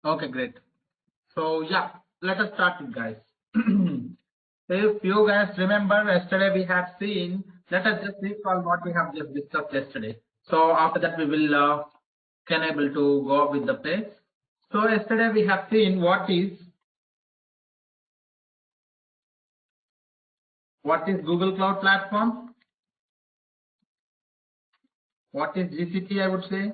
Okay, great. So yeah, let us start it, guys. If you guys remember, yesterday we have seen, let us just recall what we have just discussed yesterday. So after that we will can able to go with the pace. So yesterday we have seen what is Google Cloud Platform, what is GCP, I would say,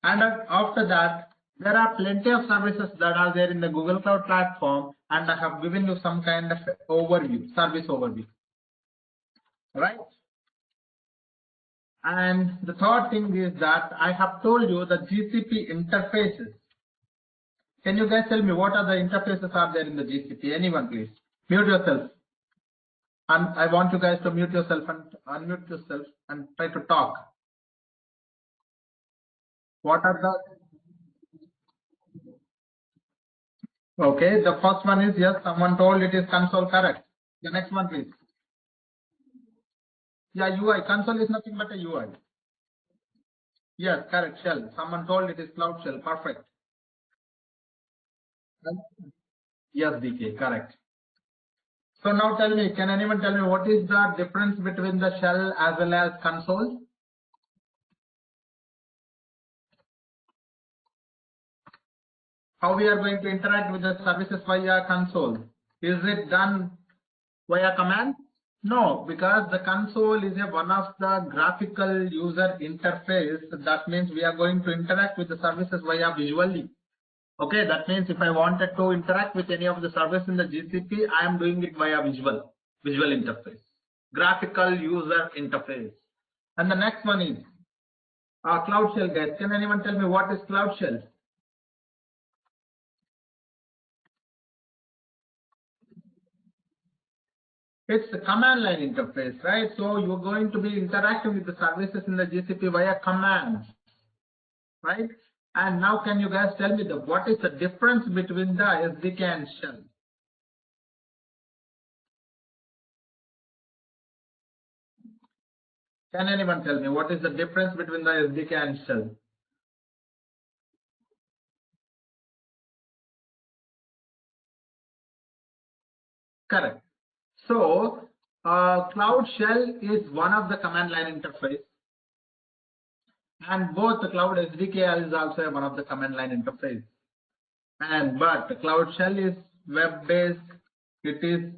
and after that there are plenty of services that are there in the Google Cloud Platform, and I have given you some kind of overview, service overview, right? And the third thing is that I have told you the GCP interfaces. Can you guys tell me what are the interfaces are there in the GCP? Anyone, please mute yourself. And I want you guys to mute yourself and unmute yourself and try to talk. What are the? Okay, the first one is yes. Someone told it is console, correct. The next one, please. Yeah, UI. Console is nothing but a UI. Yes, correct. Shell. Someone told it is Cloud Shell. Perfect. Yes, DK. Correct. So now tell me, can anyone tell me what is the difference between the shell as well as console? How we are going to interact with the services via console? Is it done via command? No, because the console is one of the graphical user interface. That means we are going to interact with the services via visually. Okay, that means if I wanted to interact with any of the service in the GCP, I am doing it via visual interface, graphical user interface. And the next one is Cloud Shell, guys. Can anyone tell me what is Cloud Shell? It's a command line interface, right? So you're going to be interacting with the services in the GCP via commands, right? And now can you guys tell me what is the difference between the SDK and shell? Can anyone tell me what is the difference between the SDK and shell? Correct. So Cloud Shell is one of the command line interface, and both the Cloud SDK is also one of the command line interface. But the Cloud Shell is web based. It is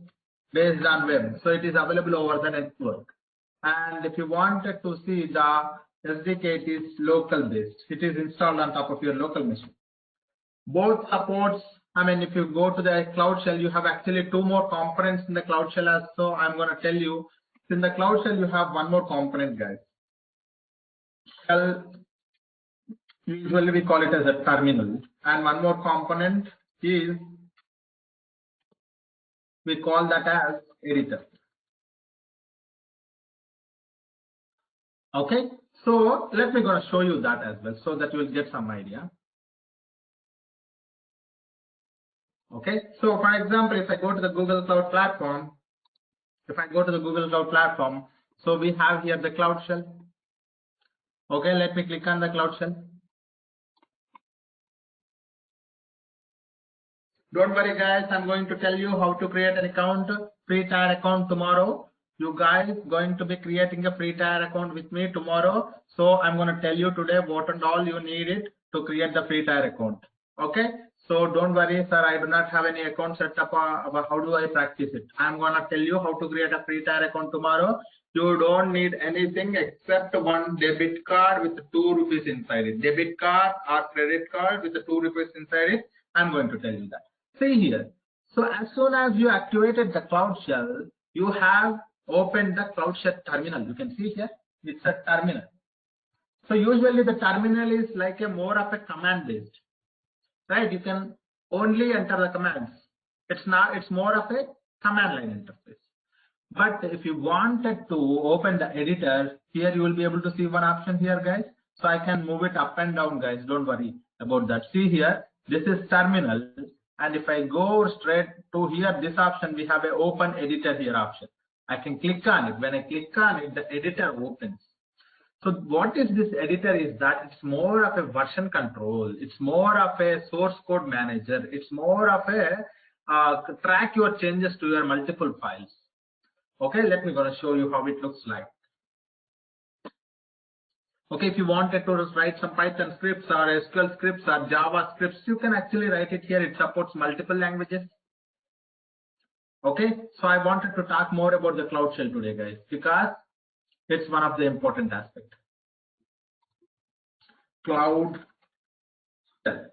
based on web, so it is available over the network. And if you wanted to see the SDK, it is local based. It is installed on top of your local machine. Both supports. I mean, if you go to the Cloud Shell, you have actually two more components in the Cloud Shell. As so, I'm going to tell you, in the Cloud Shell, you have one more component, guys. Shell, usually we call it as a terminal, and one more component is, we call that as editor. Okay, so let me gonna show you that as well, so that you will get some idea. Okay, so for example, if I go to the Google Cloud Platform, so we have here the Cloud Shell. Okay, let me click on the Cloud Shell. Don't worry, guys. I'm going to tell you how to create an account, free tier account tomorrow. You guys going to be creating a free tier account with me tomorrow. So I'm going to tell you today what and all you need it to create the free tier account. Okay. So don't worry, sir. I do not have any account set up. How do I practice it? I'm going to tell you how to create a free tier account tomorrow. You don't need anything except one debit card with 2 rupees inside it. Debit card or credit card with 2 rupees inside it. I'm going to tell you that. See here. So as soon as you activated the Cloud Shell, you have opened the Cloud Shell terminal. You can see here, it's a terminal. So usually the terminal is like a more of a command based, right? You can only enter the commands. It's more of a command line interface. But if you wanted to open the editor, here you will be able to see one option here, guys. So I can move it up and down, guys. Don't worry about that. See here, this is terminal. And if I go straight to here, this option, we have a open editor here option. I can click on it. When I click on it, the editor opens. So what is this editor is that it's more of a version control. It's more of a source code manager. It's more of a track your changes to your multiple files. Okay, let me gonna show you how it looks like. Okay, if you wanted to write some Python scripts or SQL scripts or Java scripts, you can actually write it here. It supports multiple languages. Okay, so I wanted to talk more about the Cloud Shell today, guys, because it's one of the important aspects. Cloud Shell.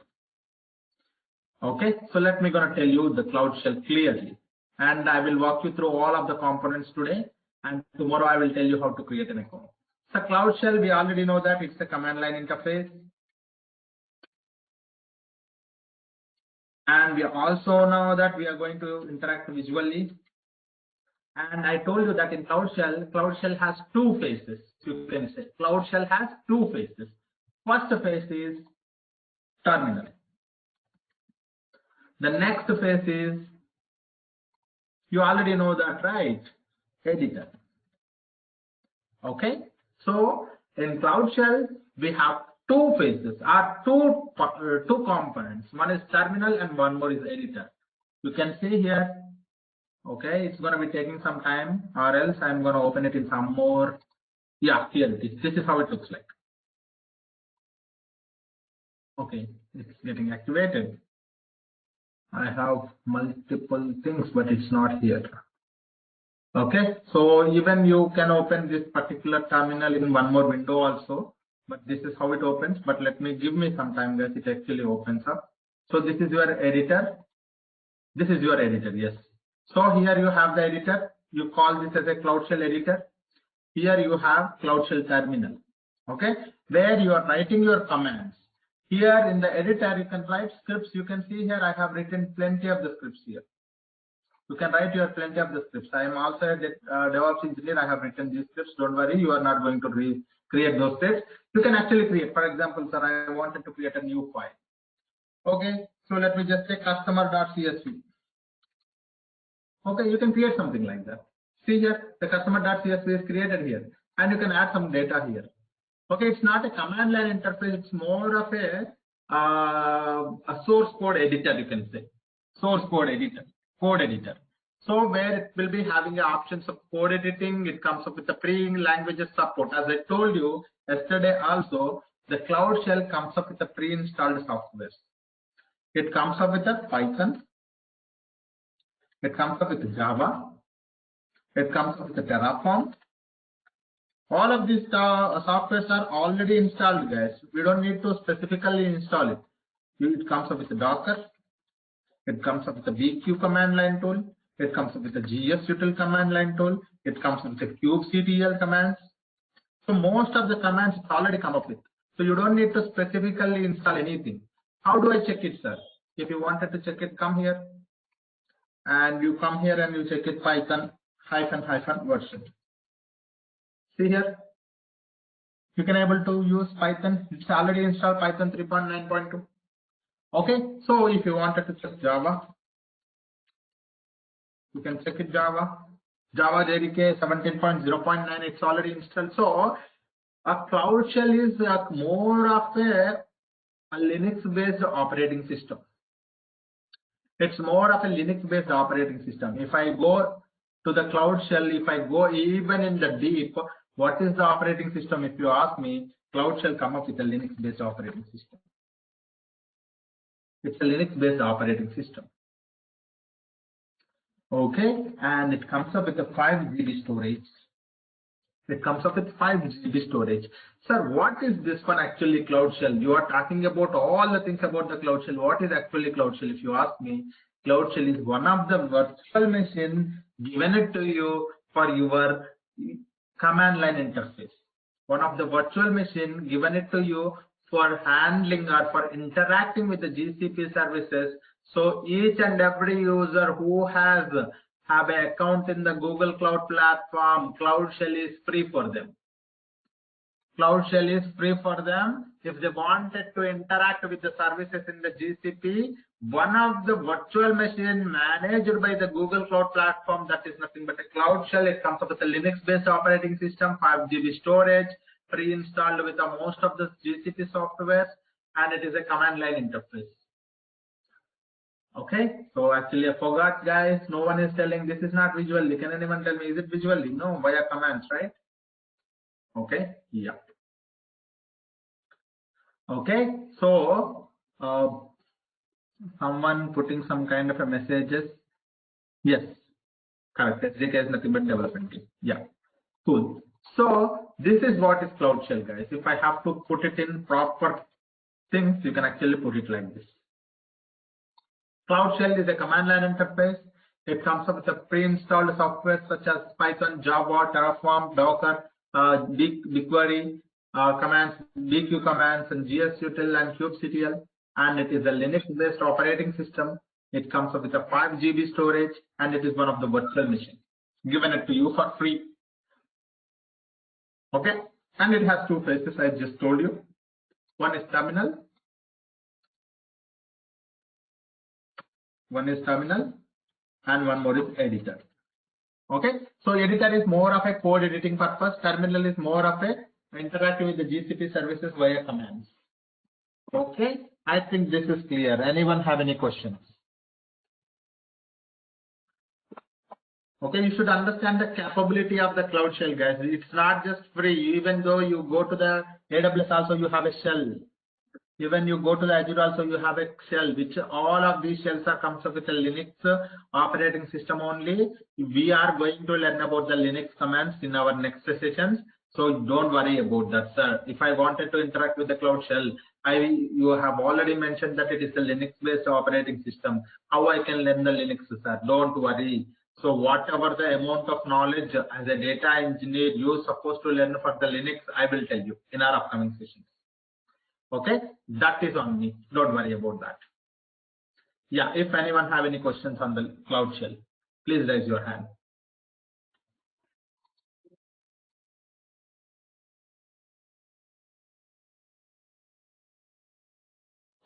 Okay, so let me gonna tell you the Cloud Shell clearly, and I will walk you through all of the components today, and tomorrow I will tell you how to create an account. So Cloud Shell, we already know that it's a command line interface. And we also know that we are going to interact visually. And I told you that in Cloud Shell has two phases. You can say Cloud Shell has two phases. First phase is terminal. The next phase is, you already know that, right? Editor. Okay. So in Cloud Shell, we have two phases or two components. One is terminal and one more is editor. You can see here. Okay, it's going to be taking some time, or else I'm going to open it in some more. Yeah, here it is. This is how it looks like. Okay, it's getting activated. I have multiple things, but it's not here. Okay, so even you can open this particular terminal in one more window also, but this is how it opens. But give me some time, guys. It actually opens up. So this is your editor. This is your editor, yes. So here you have the editor. You call this as a Cloud Shell editor. Here you have Cloud Shell terminal. Okay, where you are writing your commands. Here in the editor, you can write scripts. You can see here I have written plenty of the scripts here. You can write your plenty of the scripts. I am also a DevOps engineer. I have written these scripts. Don't worry, you are not going to create those scripts. You can actually create. For example, sir, I wanted to create a new file. Okay, so let me just say customer.csv. Okay, you can create something like that. See here, the customer.csv is created here, and you can add some data here. Okay, it's not a command line interface. It's more of a source code editor. You can say source code editor. Code editor. So where it will be having the options of code editing, it comes up with the pre-languages support. As I told you yesterday also, the Cloud Shell comes up with the pre-installed software. It comes up with the Python. It comes up with the Java. It comes up with the Terraform. All of these softwares are already installed, guys. We don't need to specifically install it. It comes up with the Docker. It comes up with the BQ command line tool. It comes up with the gsutil command line tool. It comes up with the kubectl commands. So most of the commands it's already come up with. So you don't need to specifically install anything. How do I check it, sir? If you wanted to check it, come here. And you come here and you check it Python -- version. See here. You can able to use Python. It's already installed Python 3.9.2. Okay, so if you wanted to check Java, you can check it Java. Java JDK 17.0.9, it's already installed. So a Cloud Shell is more of a Linux-based operating system. It's more of a Linux-based operating system. If I go to the Cloud Shell, if I go even in the deep, what is the operating system? If you ask me, Cloud Shell come up with a Linux-based operating system. It's a Linux-based operating system. Okay, and it comes up with a 5 GB storage. It comes up with 5 GB storage. Sir, what is this one actually Cloud Shell? You are talking about all the things about the Cloud Shell. What is actually Cloud Shell? If you ask me, Cloud Shell is one of the virtual machines given it to you for your command line interface. One of the virtual machine given it to you for handling or for interacting with the GCP services. So each and every user who have an account in the Google Cloud Platform, Cloud Shell is free for them. Cloud Shell is free for them. If they wanted to interact with the services in the GCP, one of the virtual machine managed by the Google Cloud Platform, that is nothing but a Cloud Shell. It comes up with a Linux-based operating system, 5 GB storage, pre-installed with the most of the GCP software, and it is a command line interface. Okay, so actually I forgot, guys. No one is telling this is not visually. Can anyone tell me, is it visually? No, via commands, right? Okay, yeah. Okay, so someone putting some kind of a messages. Yes, correct. SDK is nothing but development team. Yeah, cool. So this is what is Cloud Shell, guys. If I have to put it in proper things, you can actually put it like this. Cloud Shell is a command line interface. It comes up with a pre-installed software such as Python, Java, Terraform, Docker, BigQuery commands, BQ commands, and GSUtil and kubectl. And it is a Linux-based operating system. It comes up with a 5 GB storage, and it is one of the virtual machines. Given it to you for free. Okay, and it has two faces. I just told you. One is terminal. One is terminal, and one more is editor. Okay, so editor is more of a code editing purpose. Terminal is more of a interacting with the GCP services via commands. Okay, I think this is clear. Anyone have any questions? Okay, you should understand the capability of the Cloud Shell, guys. It's not just free. Even though you go to the AWS also, you have a shell. Even you go to the Azure also, you have a shell, which all of these shells are comes up with a Linux operating system only. We are going to learn about the Linux commands in our next sessions. So don't worry about that, sir. If I wanted to interact with the Cloud Shell, you have already mentioned that it is a Linux-based operating system. How I can learn the Linux, sir? Don't worry. So whatever the amount of knowledge as a data engineer you're supposed to learn for the Linux, I will tell you in our upcoming sessions. Okay, that is on me. Don't worry about that. Yeah, if anyone have any questions on the Cloud Shell, please raise your hand.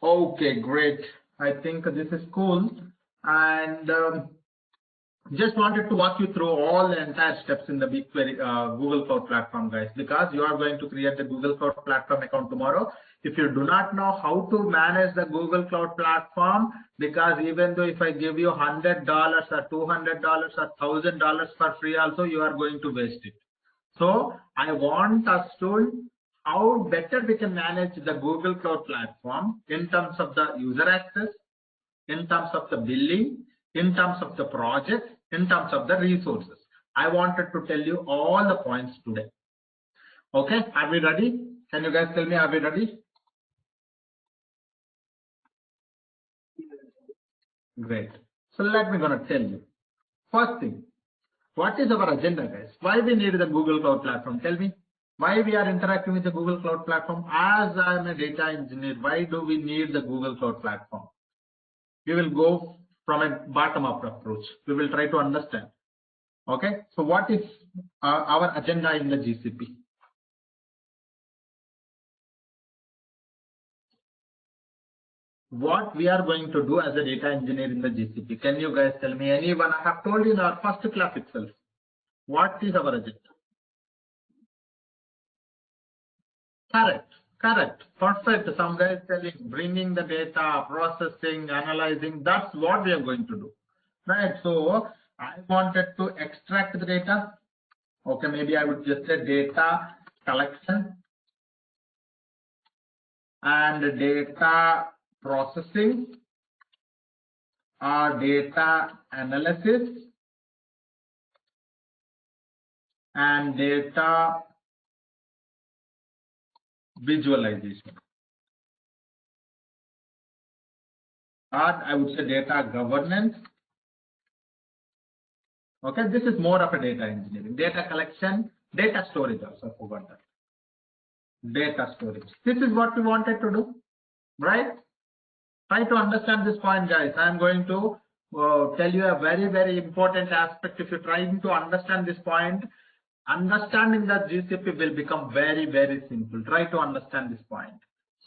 Okay, great. I think this is cool. And just wanted to walk you through all the entire steps in the BigQuery Google Cloud Platform, guys, because you are going to create the Google Cloud Platform account tomorrow. If you do not know how to manage the Google Cloud Platform, because even though if I give you $100 or $200 or $1,000 for free also, you are going to waste it. So I want us to how better we can manage the Google Cloud Platform in terms of the user access, in terms of the billing, in terms of the project, in terms of the resources. I wanted to tell you all the points today. Okay, are we ready? Can you guys tell me, are we ready? Great. So let me gonna tell you. First thing, what is our agenda, guys? Why we need the Google Cloud Platform? Tell me. Why we are interacting with the Google Cloud Platform? As I am a data engineer, why do we need the Google Cloud Platform? We will go from a bottom-up approach. We will try to understand. Okay, so what is our agenda in the GCP? What we are going to do as a data engineer in the GCP? Can you guys tell me? Anyone? I have told you in our first class itself. What is our agenda? Correct, correct, perfect. Some guys telling bringing the data, processing, analyzing. That's what we are going to do, right? So I wanted to extract the data. Okay, maybe I would just say data collection and data processing or data analysis and data visualization, or I would say data governance. Okay, this is more of a data engineering. Data collection, data storage also, I forgot that. Data storage. This is what we wanted to do, right? Try to understand this point, guys. I am going to tell you a very, very important aspect. If you're trying to understand this point, understanding that GCP will become very, very simple. Try to understand this point.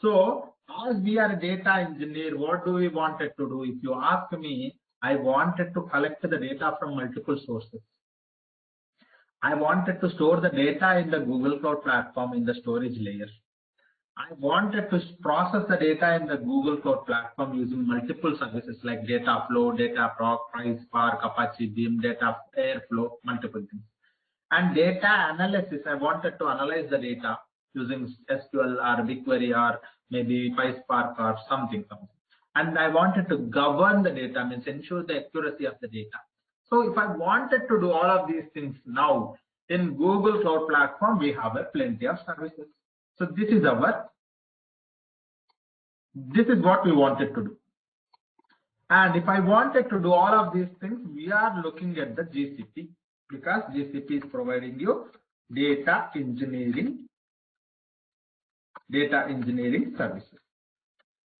So as we are a data engineer, what do we wanted to do? If you ask me, I wanted to collect the data from multiple sources. I wanted to store the data in the Google Cloud Platform in the storage layer. I wanted to process the data in the Google Cloud Platform using multiple services like data flow, data proc, price, Spark, Apache Beam, data Airflow, multiple things. And data analysis, I wanted to analyze the data using SQL or BigQuery or maybe PySpark or something. And I wanted to govern the data, means ensure the accuracy of the data. So if I wanted to do all of these things now in Google Cloud Platform, we have a plenty of services. So this is what we wanted to do. And if I wanted to do all of these things, we are looking at the GCP, because GCP is providing you data engineering services.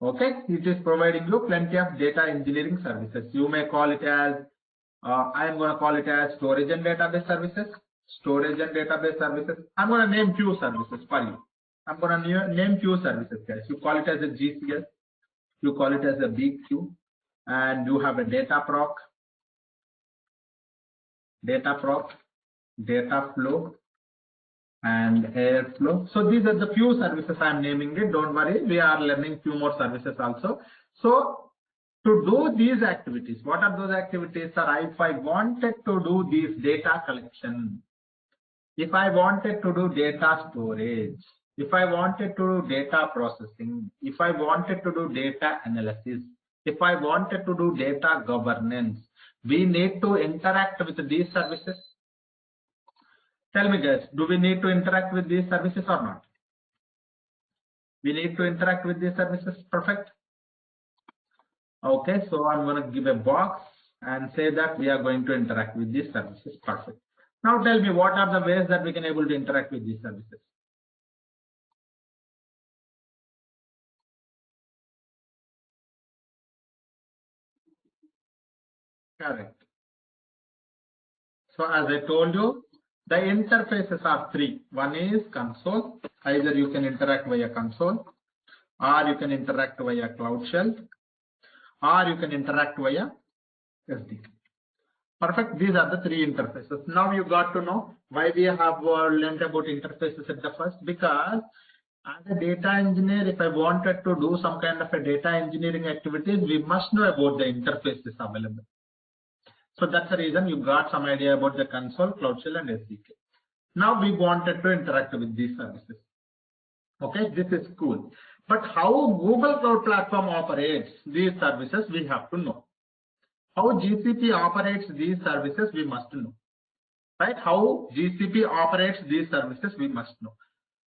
Okay, it is providing you plenty of data engineering services. You may call it as, I am going to call it as storage and database services. Storage and database services. I'm going to name few services for you. I'm going to name few services, guys. You call it as a GCS. You call it as a BQ. And you have a data proc, data flow, and Airflow. So these are the few services I'm naming it. Don't worry, we are learning few more services also. So to do these activities, what are those activities? If I wanted to do this data collection, if I wanted to do data storage, if I wanted to do data processing, if I wanted to do data analysis, if I wanted to do data governance, we need to interact with these services. Tell me, guys, do we need to interact with these services or not? We need to interact with these services. Perfect. Okay, so I'm going to give a box and say that we are going to interact with these services. Perfect. Now tell me, what are the ways that we can able to interact with these services? Correct. So as I told you, the interfaces are three. One is console. Either you can interact via console, or you can interact via Cloud Shell, or you can interact via SDK. Perfect. These are the three interfaces. Now you got to know why we have learned about interfaces at the first, because as a data engineer, if I wanted to do some kind of a data engineering activities, we must know about the interfaces available. So that's the reason you got some idea about the console, Cloud Shell, and SDK. Now we wanted to interact with these services. Okay, this is cool. But how Google Cloud Platform operates these services, we have to know. How GCP operates these services, we must know. Right? How GCP operates these services, we must know.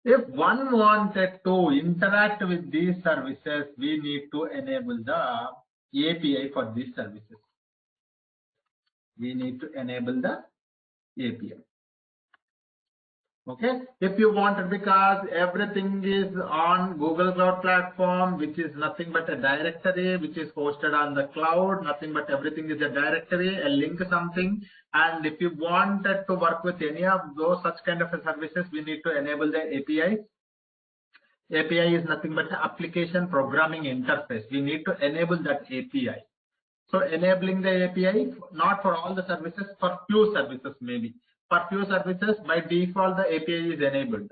If one wanted to interact with these services, we need to enable the API for these services. We need to enable the API. Okay, if you want it, because everything is on Google Cloud Platform, which is nothing but a directory which is hosted on the cloud, nothing but everything is a directory, a link something. And if you wanted to work with any of those such kind of services, we need to enable the API. API is nothing but the application programming interface. We need to enable that API. So enabling the API, not for all the services, for few services maybe. For few services, by default, the API is enabled.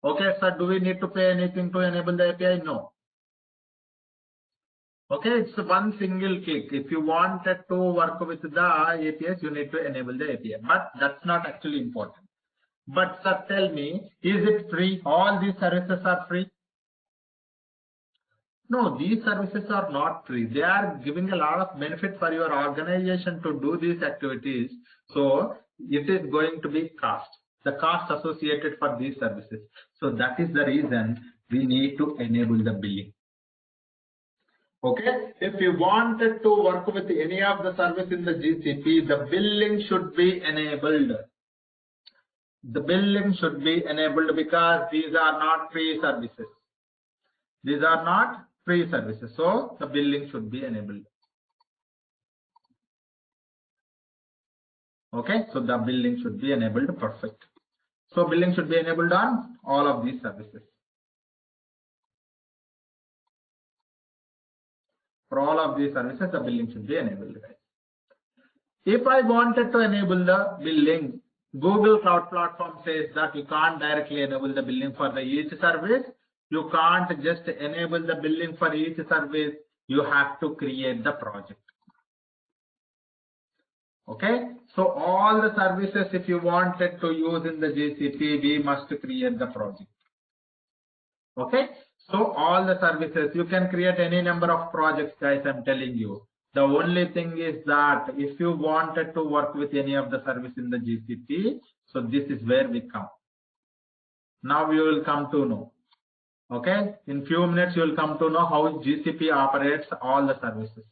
Okay, so do we need to pay anything to enable the API? No. Okay, it's one single click. If you wanted to work with the APIs, you need to enable the API. But that's not actually important. But sir, tell me, is it free? All these services are free? No, these services are not free. They are giving a lot of benefit for your organization to do these activities. So it is going to be cost, the cost associated for these services. So that is the reason we need to enable the billing. Okay, if you wanted to work with any of the service in the GCP, the billing should be enabled. The billing should be enabled because these are not free services. These are not free services. So the billing should be enabled. Okay, so the billing should be enabled. Perfect. So billing should be enabled on all of these services. For all of these services, the billing should be enabled. If I wanted to enable the billing Google Cloud Platform says that you can't directly enable the billing for each service. You can't just enable the billing for each service. You have to create the project. Okay, so all the services, if you wanted to use in the GCP, we must create the project. Okay, so all the services, you can create any number of projects, guys. I'm telling you. The only thing is that if you wanted to work with any of the service in the GCP, so this is where we come. Now you will come to know. Okay, in few minutes you will come to know how GCP operates all the services.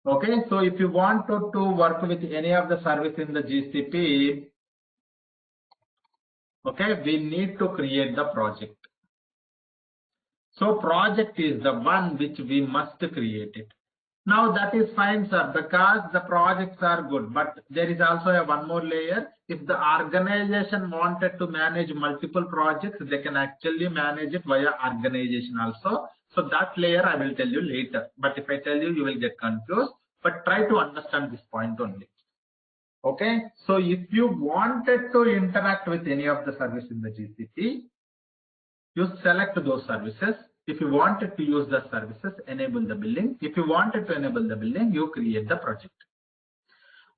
Okay, so if you want to work with any of the service in the GCP, okay, we need to create the project. So project is the one which we must create it. Now that is fine, sir, because the projects are good, but there is also one more layer. If the organization wanted to manage multiple projects, they can actually manage it via organization also. So that layer I will tell you later. But if I tell you, you will get confused. But try to understand this point only. Okay. So if you wanted to interact with any of the service in the GCP, you select those services. If you wanted to use the services, enable the billing. If you wanted to enable the billing, you create the project.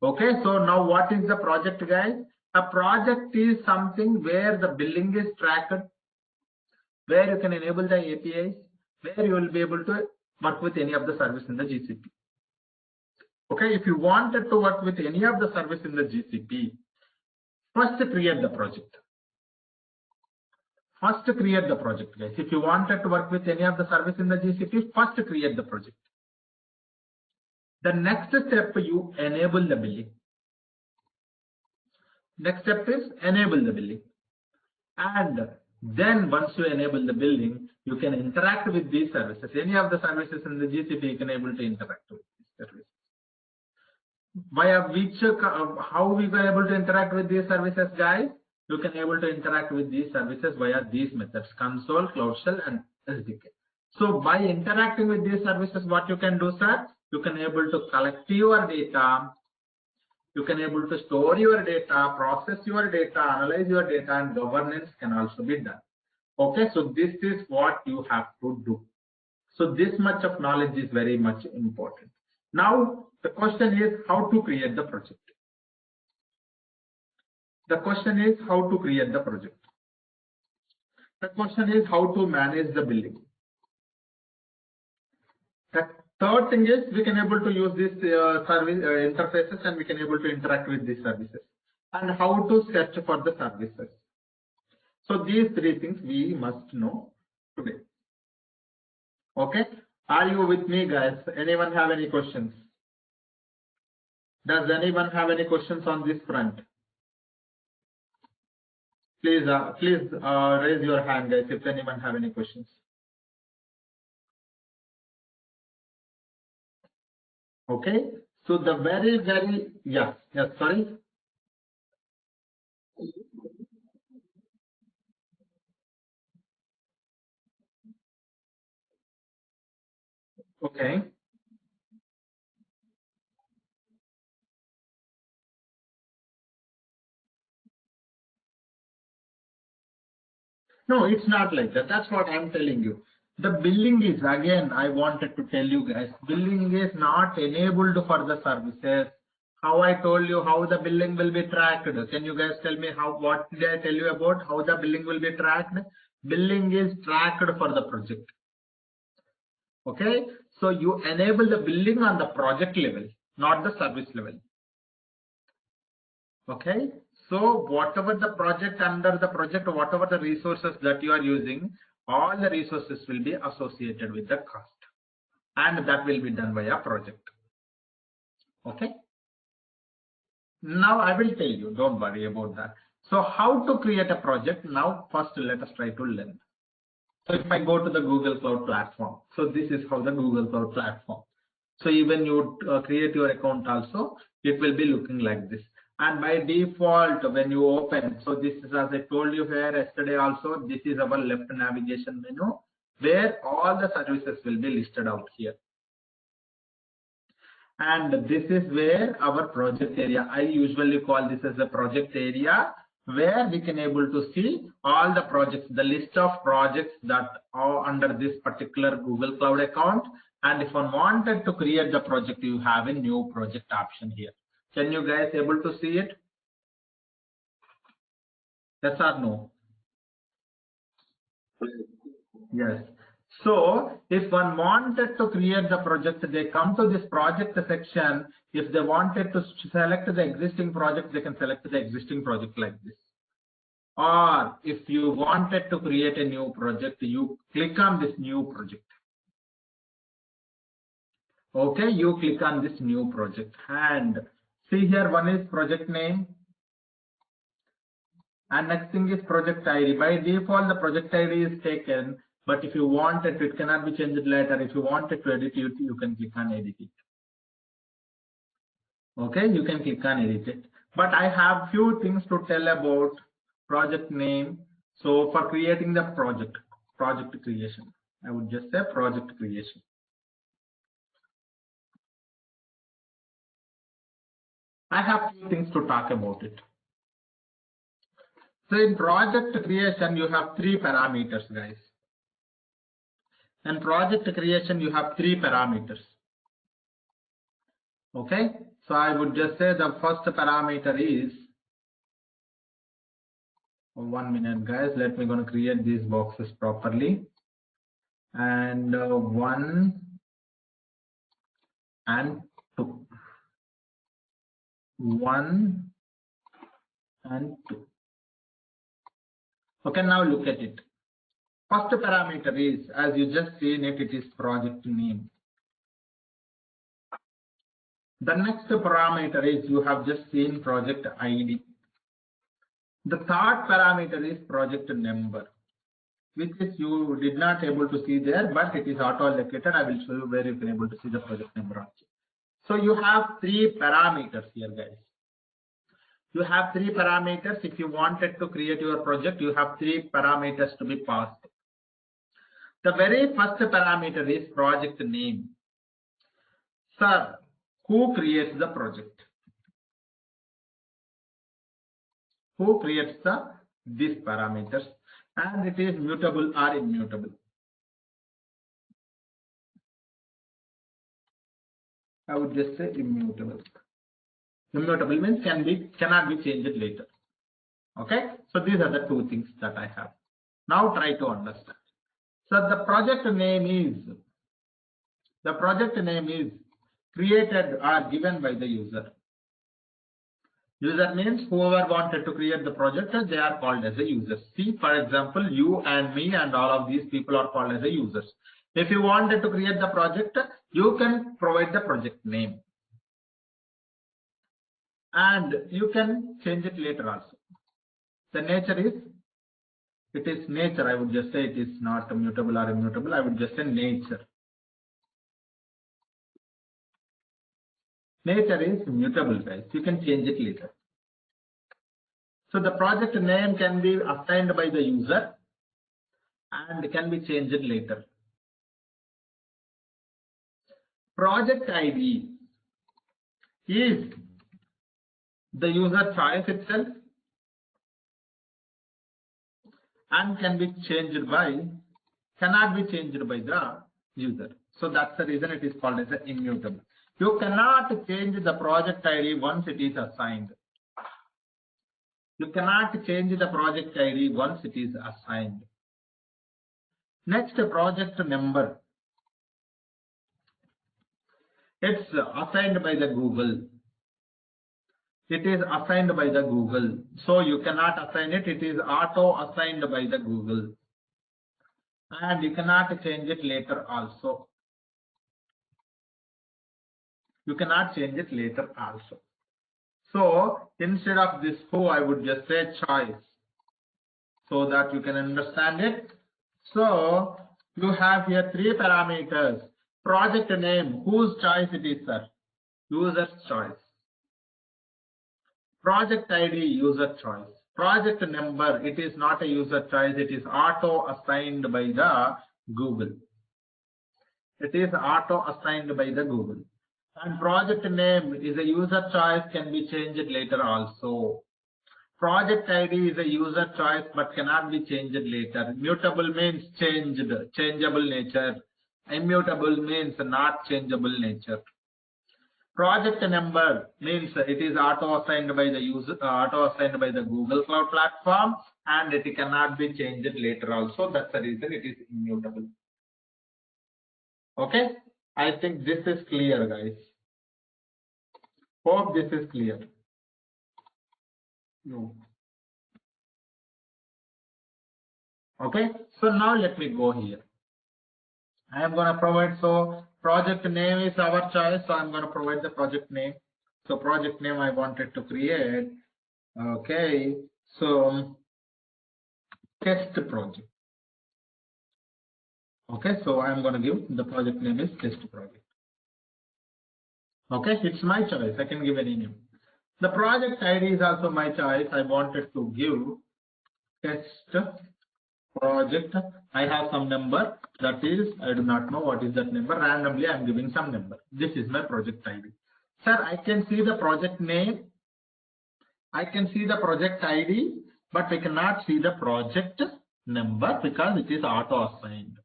Okay, so now what is the project, guys? A project is something where the billing is tracked, where you can enable the APIs, where you will be able to work with any of the service in the GCP. Okay, if you wanted to work with any of the service in the GCP, first create the project. First create the project, guys. If you wanted to work with any of the service in the GCP, first create the project. The next step, you enable the billing. Next step is enable the billing. And then once you enable the billing, you can interact with these services. Any of the services in the GCP, you can able to interact with these services. Via which, how we were able to interact with these services, guys? You can able to interact with these services via these methods: console, cloud shell, and SDK. So by interacting with these services, what you can do, sir? You can able to collect your data. You can able to store your data, process your data, analyze your data, and governance can also be done. Okay, so this is what you have to do. So this much of knowledge is very much important. Now the question is how to create the project. The question is how to create the project. The question is how to manage the billing. The third thing is we can able to use these service interfaces, and we can able to interact with these services, and how to search for the services. So these three things we must know today. Okay, are you with me, guys? Anyone have any questions? Does anyone have any questions on this front? Please raise your hand, guys, if anyone have any questions. Okay, so the very yes, sorry. Okay. No, it's not like that. That's what I'm telling you. The billing is, again, I wanted to tell you guys, billing is not enabled for the services. How I told you how the billing will be tracked. Can you guys tell me what did I tell you about how the billing will be tracked? Billing is tracked for the project. Okay, so you enable the billing on the project level, not the service level. Okay, so whatever the project, under the project, whatever the resources that you are using, all the resources will be associated with the cost, and that will be done by a project. Okay, now I will tell you, don't worry about that. So how to create a project? Now first let us try to learn. So if I go to the Google Cloud Platform, so this is how the Google Cloud Platform. So even you create your account also, it will be looking like this. And by default, when you open, so this is, as I told you here yesterday also, this is our left navigation menu where all the services will be listed out here. And this is where our project area, I usually call this as a project area, where we can able to see all the projects, the list of projects that are under this particular Google Cloud account. And if one wanted to create the project, you have a new project option here. Can you guys able to see it? Yes or no? Yes. So if one wanted to create the project, they come to this project section. If they wanted to select the existing project, they can select the existing project like this. Or if you wanted to create a new project, you click on this new project. Okay, you click on this new project and see here, one is project name and next thing is project ID. By default, the project ID is taken, but if you want it, it cannot be changed later. If you wanted to edit it, you can click on edit it. Okay, you can click on edit it. But I have few things to tell about project name. So for creating the project creation, I would just say project creation. I have few things to talk about it. So in project creation, you have three parameters, guys. In project creation, you have three parameters. Okay, so I would just say the first parameter is, 1 minute, guys. Let me gonna create these boxes properly. And 1 and 2. 1 and 2. Okay, now look at it. First parameter is, as you just seen it, it is project name. The next parameter is, you have just seen project ID. The third parameter is project number, which is you did not able to see there, but it is auto allocated. I will show you where you can able to see the project number also. So you have three parameters here, guys. You have three parameters. If you wanted to create your project, you have three parameters to be passed. The very first parameter is project name. Sir, who creates the project? Who creates these parameters? And it is mutable or immutable. I would just say immutable. Immutable means cannot be changed later. Okay, so these are the two things that I have. Now try to understand. So the project name is created or given by the user. User means whoever wanted to create the project, they are called as a user. See, for example, you and me and all of these people are called as a users. If you wanted to create the project, you can provide the project name. And you can change it later also. The nature is, it is nature. I would just say it is not mutable or immutable. I would just say nature. Nature is mutable, guys. You can change it later. So the project name can be assigned by the user and can be changed later. Project ID is the user choice itself and can be changed by, cannot be changed by the user. So that's the reason it is called as immutable. You cannot change the project ID once it is assigned. You cannot change the project ID once it is assigned. Next, project number. It's assigned by the Google. It is assigned by the Google. So you cannot assign it. It is auto assigned by the Google. And you cannot change it later also. You cannot change it later also. So instead of this who, I would just say choice, so that you can understand it. So you have here three parameters. Project name, whose choice it is, sir? User's choice. Project ID, user choice. Project number, it is not a user choice, it is auto assigned by the Google. It is auto assigned by the Google. And project name is a user choice, can be changed later also. Project ID is a user choice but cannot be changed later. Mutable means changed, changeable nature. Immutable means not changeable nature. Project number means it is auto assigned by the user, auto assigned by the Google Cloud Platform, and it cannot be changed later also. That's the reason it is immutable. Okay, I think this is clear, guys. Hope this is clear. No. Okay, so now let me go here. I am going to provide, so project name is our choice, so I'm going to provide the project name. So project name I wanted to create. Okay, so test project. Okay, so I'm going to give the project name is test project. Okay, it's my choice. I can give any name. The project ID is also my choice. I wanted to give test project. I have some number, that is, I do not know what is that number. Randomly I am giving some number. This is my project ID. Sir, I can see the project name, I can see the project ID, but I cannot see the project number because it is auto assigned.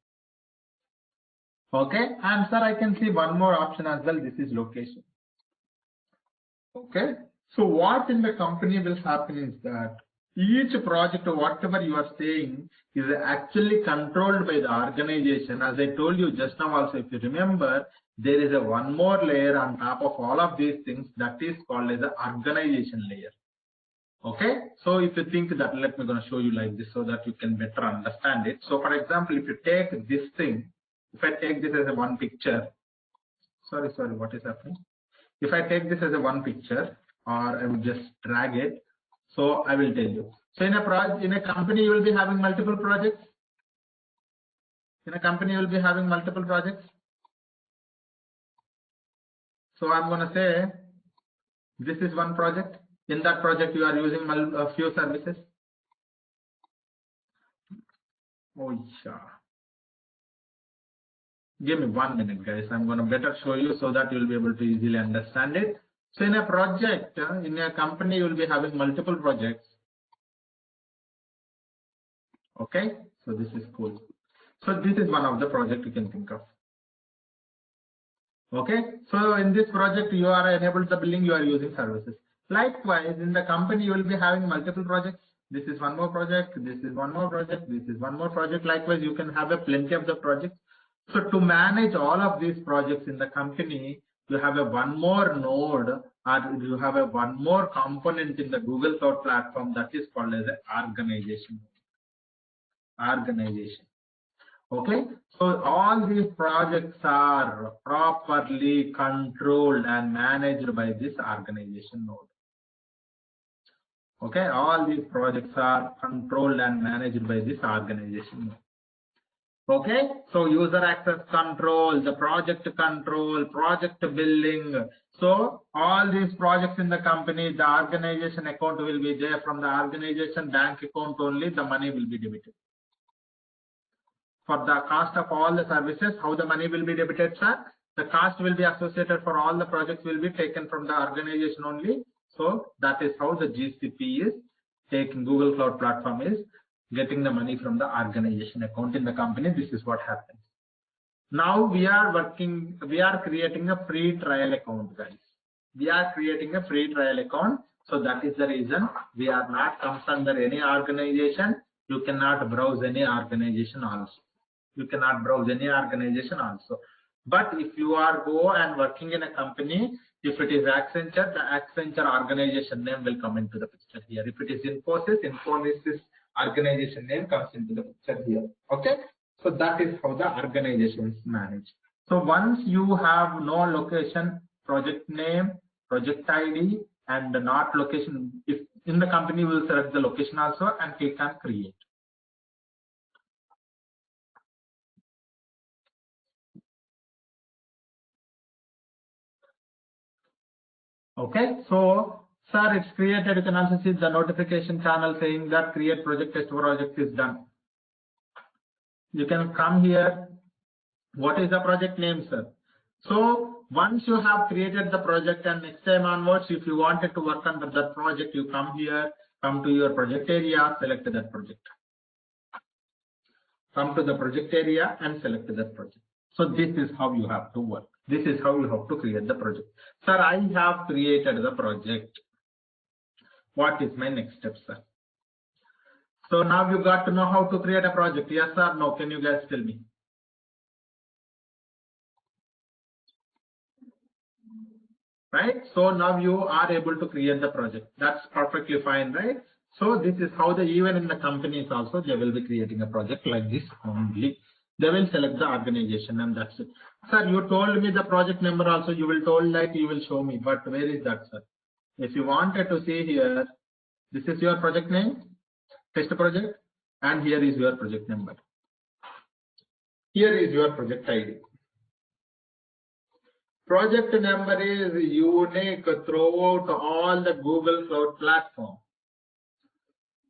Okay, and sir, I can see one more option as well. This is location. Okay, so what in the company will happen is that each project or whatever you are saying is actually controlled by the organization. As I told you just now also, if you remember, there is a one more layer on top of all of these things that is called as the organization layer. Okay, so if you think that, let me gonna show you like this so that you can better understand it. So for example, if you take this thing, if I take this as a one picture, sorry, what is happening? If I take this as a one picture, or I will just drag it, so I will tell you. So in a company, you will be having multiple projects. In a company, you will be having multiple projects. So I'm going to say this is one project. In that project, you are using a few services. Oh, yeah. Give me 1 minute, guys. I'm going to better show you so that you'll be able to easily understand it. So in a project, in a company, you will be having multiple projects. Okay, so this is cool. So this is one of the project you can think of. Okay, so in this project, you are enabled the billing, you are using services. Likewise, in the company, you will be having multiple projects. This is one more project, this is one more project, this is one more project. Likewise, you can have a plenty of the projects. So to manage all of these projects in the company, you have a one more node, or you have a one more component in the Google Cloud Platform that is called as an organization. Okay, so all these projects are properly controlled and managed by this organization node. Okay, all these projects are controlled and managed by this organization node. Okay, so user access control, the project control, project billing. So all these projects in the company, the organization account will be there. From the organization bank account only, the money will be debited. For the cost of all the services, how the money will be debited, sir? The cost will be associated for all the projects will be taken from the organization only. So that is how the GCP is taking, Google Cloud Platform is getting the money from the organization account in the company. This is what happens. Now we are creating a free trial account, guys. We are creating a free trial account. So that is the reason we are not comes under any organization. You cannot browse any organization also. You cannot browse any organization also. But if you are go and working in a company, if it is Accenture, the Accenture organization name will come into the picture here. If it is Infosys, Infosys organization name comes into the picture here. Okay, so that is how the organizations manage. So once you have no location, project name, project ID, and not location, if in the company, we will select the location also and click on create. Okay, so sir, it's created. You can also see the notification channel saying that create project test project is done. You can come here. What is the project name, sir? So Once you have created the project, and next time onwards, if you wanted to work under that project, you come here, come to your project area, select that project. Come to the project area and select that project. So this is how you have to work. This is how you have to create the project. Sir, I have created the project. What is my next step, sir? So now you got to know how to create a project. Yes or no? Can you guys tell me? Right? So now you are able to create the project. That's perfectly fine, right? So this is how even in the companies also, they will be creating a project like this only. They will select the organization and that's it. Sir, you told me the project number also, you will told like you will show me, but where is that, sir? If you wanted to see here, this is your project name, test project, and here is your project number. Here is your project ID. Project number is unique throughout all the Google Cloud platform.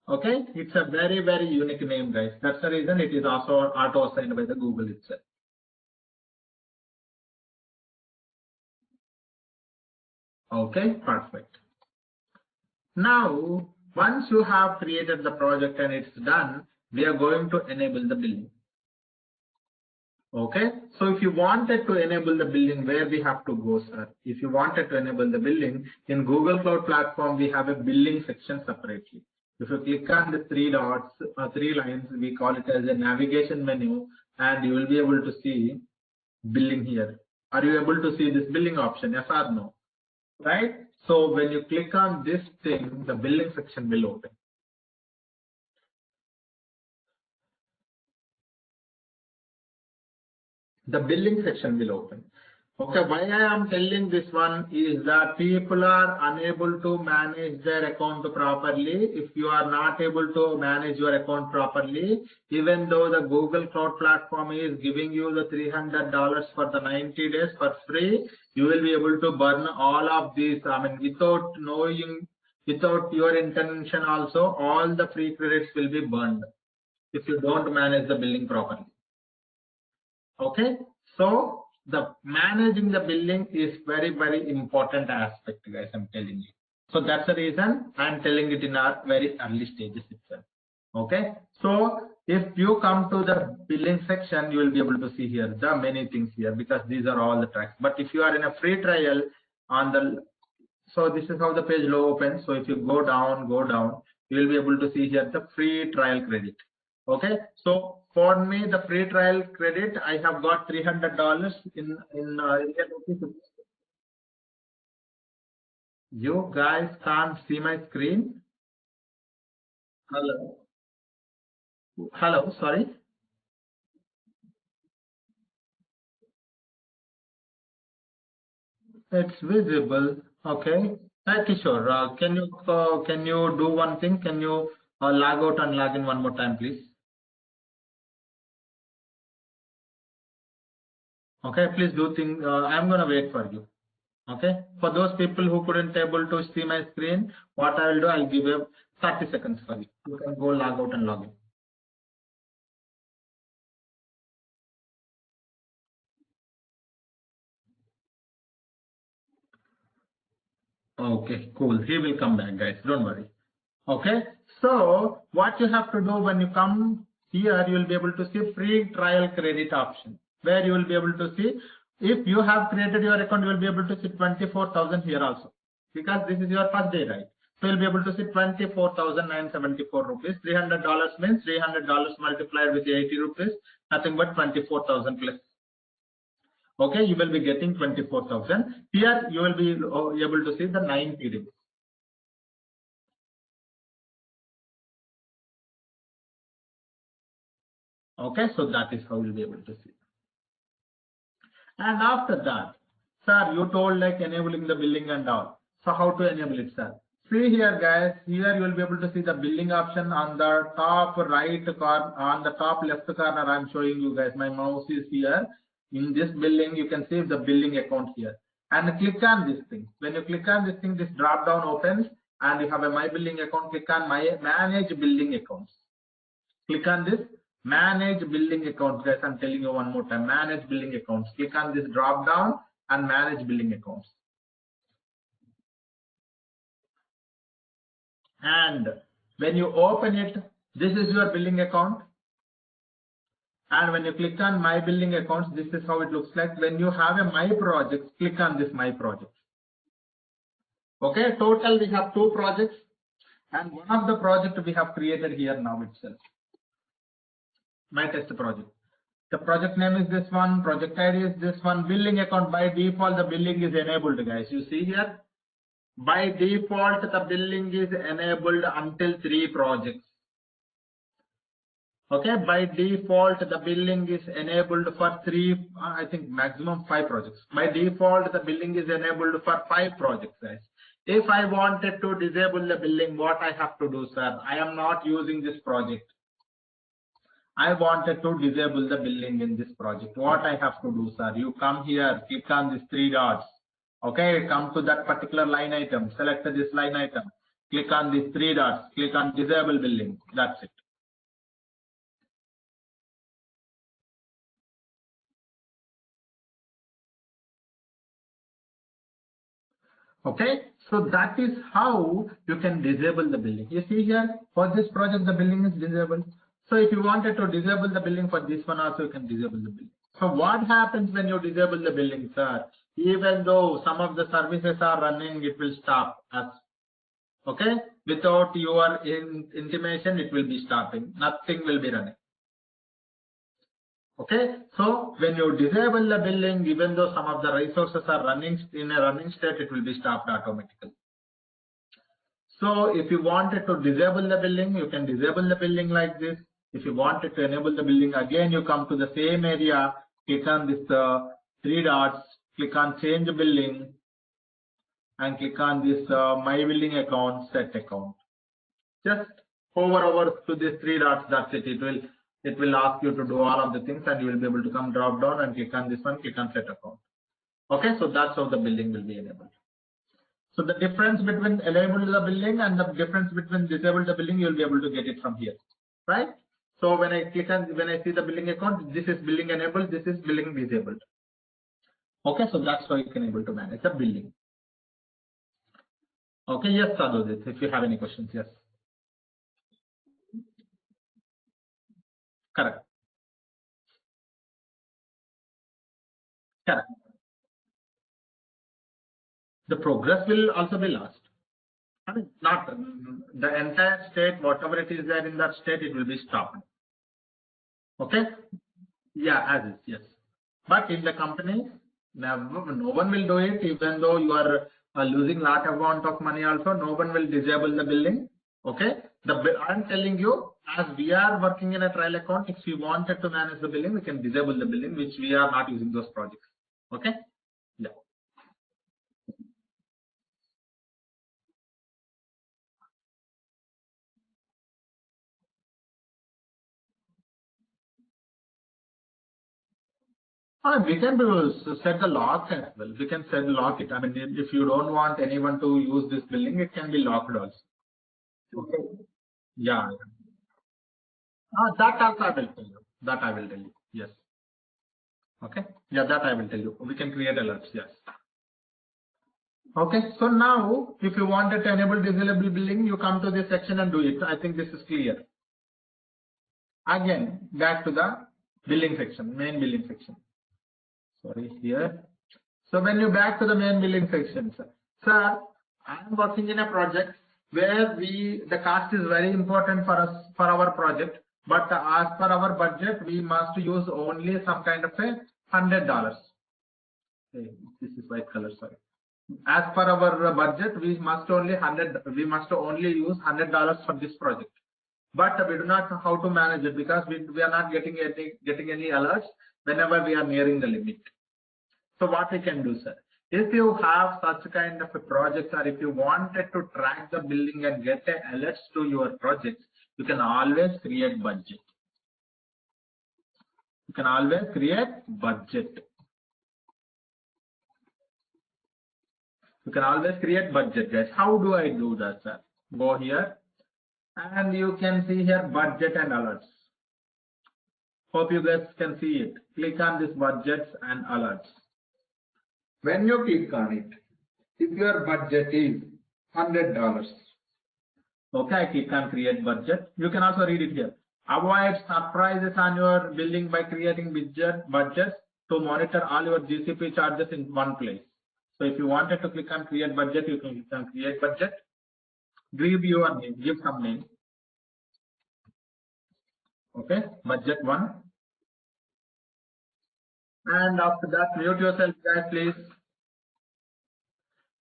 Okay, it's a very, very unique name, guys. That's the reason it is also auto-assigned by the Google itself. Okay, perfect. Now, once you have created the project and it's done, we are going to enable the billing. Okay, so if you wanted to enable the billing, where we have to go, sir? If you wanted to enable the billing in Google Cloud Platform, we have a billing section separately. If you click on the three dots, three lines, we call it as a navigation menu, and you will be able to see billing here. Are you able to see this billing option? Yes or no? Right? So when you click on this thing, the billing section will open. The billing section will open. Okay, why I am telling this one is that people are unable to manage their account properly. If you are not able to manage your account properly, even though the Google Cloud Platform is giving you the $300 for the 90 days for free, you will be able to burn all of these. I mean, without knowing, without your intention also, all the free credits will be burned if you don't manage the billing properly. Okay, so the managing the billing is very, very important aspect, guys. I'm telling you. So that's the reason I'm telling it in our very early stages itself. Okay, so if you come to the billing section, you will be able to see here the many things here because these are all the tracks. But if you are in a free trial on the, so this is how the page low opens. So if you go down, you will be able to see here the free trial credit. Okay, so for me the free trial credit, I have got $300 in Indian rupees. You guys can't see my screen. Hello, sorry. It's visible. Okay. Kishore, can you do one thing? Can you log out and log in one more time, please? Okay, please do thing. I'm gonna wait for you. Okay, for those people who couldn't able to see my screen, what I will do, I'll give you 30 seconds for you. You can go log out and log in. Okay, cool. He will come back, guys. Don't worry. Okay, so what you have to do when you come here, you will be able to see free trial credit option, where you will be able to see if you have created your account, you will be able to see 24,000 here also, because this is your first day, right? So you'll be able to see 24,974 rupees. $300 means $300 multiplied with 80 rupees, nothing but 24,000 plus. Okay, you will be getting 24,000. Here you will be able to see the 90 days. Okay, so that is how you'll be able to see. And after that, sir, you told like enabling the billing and all. So how to enable it, sir? See here, guys. Here you will be able to see the billing option on the top right corner, on the top left corner. I'm showing you guys. My mouse is here. In this billing, you can see the billing account here. And click on this thing. When you click on this thing, this drop down opens, and you have a my billing account. Click on my manage billing accounts. Click on this. Manage billing accounts, guys. I'm telling you one more time. Manage billing accounts. Click on this drop down and manage billing accounts. And when you open it, this is your billing account. And when you click on my billing accounts, this is how it looks like. When you have a my projects, click on this my projects. Okay, total we have 2 projects, and one of the project we have created here now itself. My test project. The project name is this one, project ID is this one, billing account. By default the billing is enabled, guys. You see here, by default the billing is enabled until 3 projects. Okay, by default the billing is enabled for 3, I think maximum 5 projects. By default the billing is enabled for 5 projects, guys. If I wanted to disable the billing, what I have to do, sir? I am not using this project. I wanted to disable the billing in this project. What I have to do, sir? You come here, click on these 3 dots. Okay, come to that particular line item, select this line item, click on these 3 dots, click on disable billing. That's it. Okay, so that is how you can disable the billing. You see here, for this project the billing is disabled. So if you wanted to disable the billing for this one also, you can disable the billing. So what happens when you disable the billing, sir? Even though some of the services are running, it will stop us. Okay, without your intimation, it will be stopping. Nothing will be running. Okay, so when you disable the billing, even though some of the resources are running in a running state, it will be stopped automatically. So if you wanted to disable the billing, you can disable the billing like this. If you wanted to enable the billing, again you come to the same area, click on this 3 dots, click on change billing, and click on this my billing account, set account. Just hover over to these 3 dots. That's it. It will ask you to do all of the things, and you will be able to come drop down and click on this one, click on set account. Okay, so that's how the billing will be enabled. So the difference between enable the billing and the difference between disable the billing, you'll be able to get it from here, right? So when I click on, when I see the billing account, this is billing enabled, this is billing disabled. Okay, so that's how you can able to manage the billing. Okay, yes, Sadhu, if you have any questions, yes. Correct. Correct. The progress will also be lost. I mean, not the entire state, whatever it is there in that state, it will be stopped. Okay. Yeah, as is, yes. But in the company, no one will do it, even though you are losing lot amount of money also, no one will disable the billing. Okay. I'm telling you, as we are working in a trial account, if we wanted to manage the billing, we can disable the billing, which we are not using those projects. Okay. Yeah. We can set the lock as well. We can set lock it. I mean, if you don't want anyone to use this billing, it can be locked also. Okay. Yeah. That also I will tell you. That I will tell you. Yes. Okay. Yeah, that I will tell you. We can create alerts. Yes. Okay. So now, if you wanted to enable disable billing, you come to this section and do it. I think this is clear. Again, back to the billing section, main billing section. Sorry, here. So when you back to the main billing section, sir, I am working in a project where the cost is very important for us, for our project. But as per our budget, we must use only some kind of $100. Hey, this is white color, sorry. As per our budget, we must only use $100 for this project. But we do not know how to manage it because we are not getting any alerts whenever we are nearing the limit. So what we can do, sir? If you have such kind of a project, or if you wanted to track the billing and get alerts to your projects, you can always create budget. You can always create budget. You can always create budget, guys. How do I do that, sir? Go here, and you can see here budget and alerts. Hope you guys can see it. Click on this budgets and alerts. When you click on it, if your budget is $100, okay, I click on create budget. You can also read it here. Avoid surprises on your billing by creating budgets to monitor all your GCP charges in one place. So if you wanted to click on create budget, you can click on create budget. Give your name, give some name. Okay, budget 1. And after that, mute yourself, guys, please.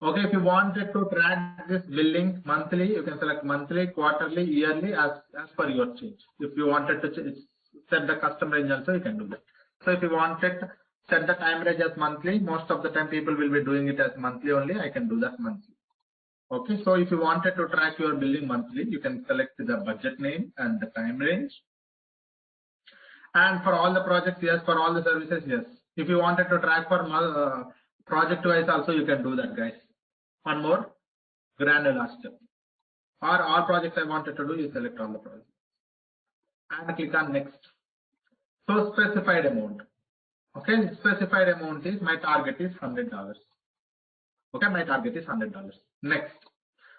Okay, if you wanted to track this billing monthly, you can select monthly, quarterly, yearly as per your change. If you wanted to set the custom range also, you can do that. So if you wanted to set the time range as monthly, most of the time people will be doing it as monthly only. I can do that monthly. Okay, so if you wanted to track your billing monthly, you can select the budget name and the time range. And for all the projects, yes. For all the services, yes. If you wanted to track for project wise also, you can do that, guys. One more granular step. Or all projects I wanted to do, you select all the projects and click on next. So specified amount. Okay, specified amount is my target is $100. Okay, my target is $100. Next,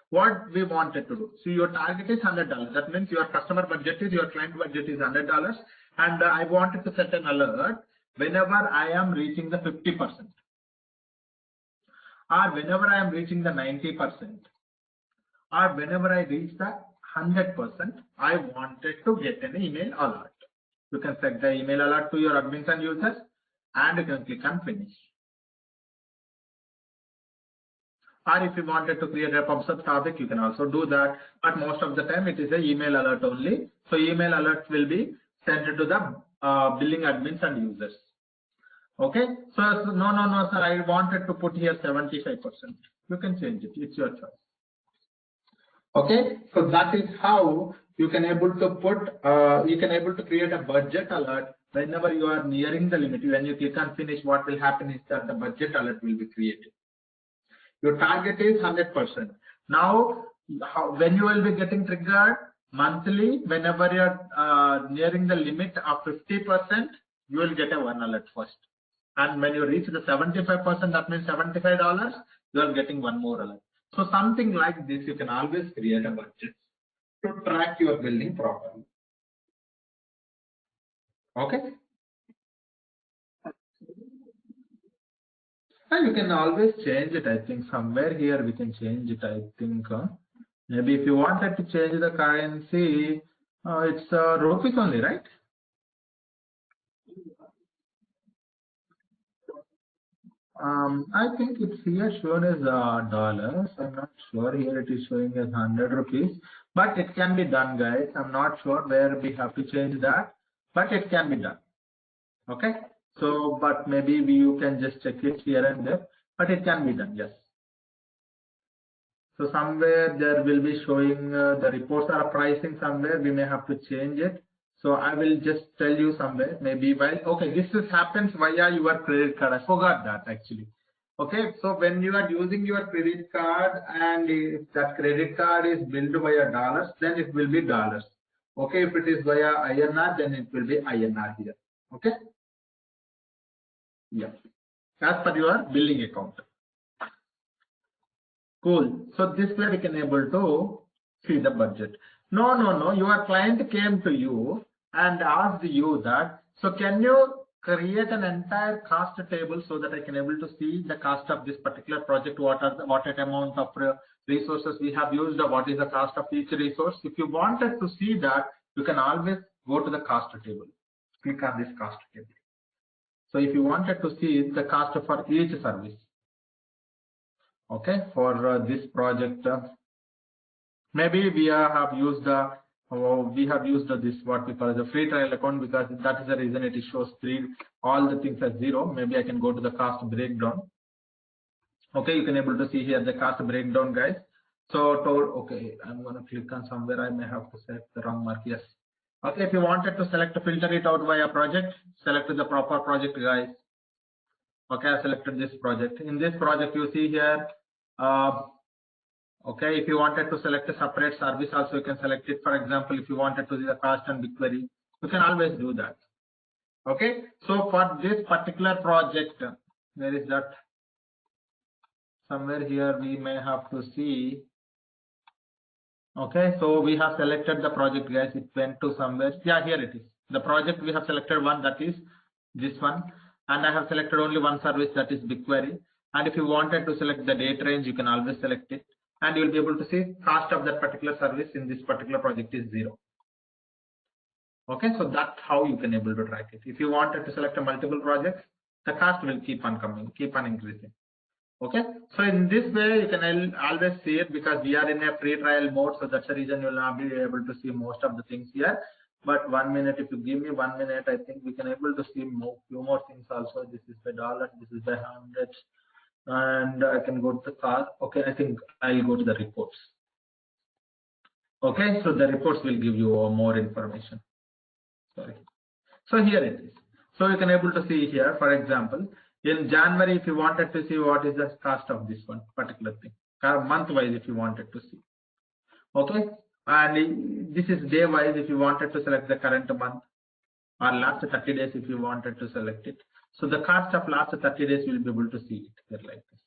what we wanted to do. So your target is $100. That means your customer budget is, your client budget is $100, and I wanted to set an alert whenever I am reaching the 50%. Or whenever I am reaching the 90%, or whenever I reach the 100%, I wanted to get an email alert. You can set the email alert to your admins and users, and you can click on finish. Or if you wanted to create a pub/sub topic, you can also do that. But most of the time, it is an email alert only. So email alerts will be sent to the billing admins and users. Okay, so no, sir, I wanted to put here 75%. You can change it, it's your choice. Okay, so that is how you can able to put, you can able to create a budget alert whenever you are nearing the limit. When you click on finish, what will happen is that the budget alert will be created. Your target is 100%. Now, when you will be getting triggered monthly, whenever you are nearing the limit of 50%, you will get a one alert first. And when you reach the 75%, that means $75, you are getting one more alert. So something like this, you can always create a budget to track your billing properly. Okay. And you can always change it. I think somewhere here we can change it. I think maybe if you wanted to change the currency, it's rupees only, right? I think it's here shown as dollars. I'm not sure. Here it is showing as 100 rupees, but it can be done, guys. I'm not sure where we have to change that, but it can be done. Okay. So, but maybe you can just check it here and there, but it can be done. Yes. So somewhere there will be showing the reports are pricing. Somewhere we may have to change it. So I will just tell you somewhere, maybe while, okay, this happens via your credit card. I forgot that actually. Okay, so when you are using your credit card and if that credit card is billed via dollars, then it will be dollars. Okay, if it is via INR, then it will be INR here. Okay. Yeah, as per your billing account. Cool. So this way we can able to see the budget. No. Your client came to you and asked you that, so can you create an entire cost table so that I can able to see the cost of this particular project, what amount of resources we have used, what is the cost of each resource. If you wanted to see that, you can always go to the cost table. Click on this cost table. So if you wanted to see the cost for each service, okay, for this project, maybe we have used this what we call the free trial account, because that is the reason it shows all the things as 0. Maybe I can go to the cost breakdown. Okay, you can able to see here the cost breakdown, guys. So okay, I'm going to click on somewhere. I may have to select the wrong mark. Yes. Okay, if you wanted to select to filter it out via project, select the proper project, guys. Okay, I selected this project. In this project, you see here. Okay, if you wanted to select a separate service also, you can select it. For example, if you wanted to do the cost and BigQuery, you can always do that. Okay, so for this particular project, where is that? somewhere here we may have to see. Okay, so we have selected the project, guys. It went to somewhere. Yeah, here it is. The project we have selected one, that is this one, and I have selected only one service, that is BigQuery. And if you wanted to select the date range, you can always select it, and you will be able to see cost of that particular service in this particular project is 0. Okay, so that's how you can able to track it. If you wanted to select a multiple projects, the cost will keep on coming, keep on increasing. Okay, so in this way you can always see it, because we are in a free trial mode, so that's the reason you will not be able to see most of the things here. But 1 minute, if you give me 1 minute, I think we can able to see few more things also. This is by dollars, this is by hundreds, and I can go to the cost. Okay, I think I'll go to the reports. Okay, so the reports will give you more information. Sorry. So here it is. So you can able to see here, for example, in January, if you wanted to see what is the cost of this one particular thing, month wise if you wanted to see. Okay, and this is day wise if you wanted to select the current month, or last 30 days if you wanted to select it. So the cost of last 30 days you will be able to see it here like this.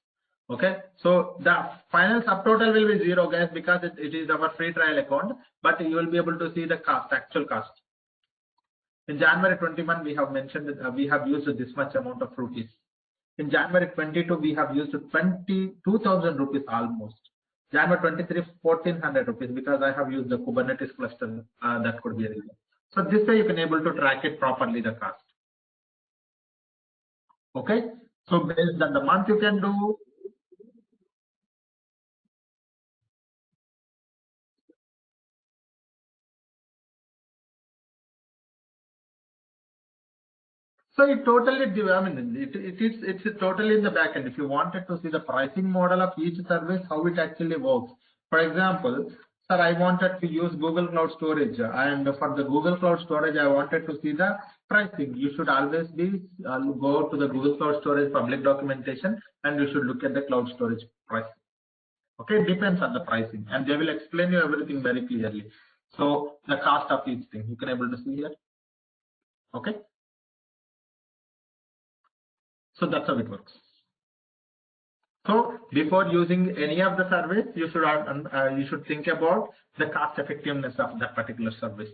Okay, so the final subtotal will be 0, guys, because it is our free trial account, but you will be able to see the cost, actual cost. In January 21, we have mentioned that we have used this much amount of rupees. In January 22, we have used 22,000 rupees almost. January 23, 1,400 rupees, because I have used the Kubernetes cluster. That could be a reason. So this way you can able to track it properly, the cost. Okay, so based on the month you can do. So it totally, I mean, it's totally in the backend. If you wanted to see the pricing model of each service, how it actually works. For example, sir, I wanted to use Google Cloud Storage, and for the Google Cloud Storage, I wanted to see the pricing. You should always be go to the Google Cloud Storage public documentation, and you should look at the cloud storage pricing. Okay, it depends on the pricing, and they will explain you everything very clearly. So the cost of each thing you can able to see here. Okay. So that's how it works. So before using any of the service, you should think about the cost effectiveness of that particular service.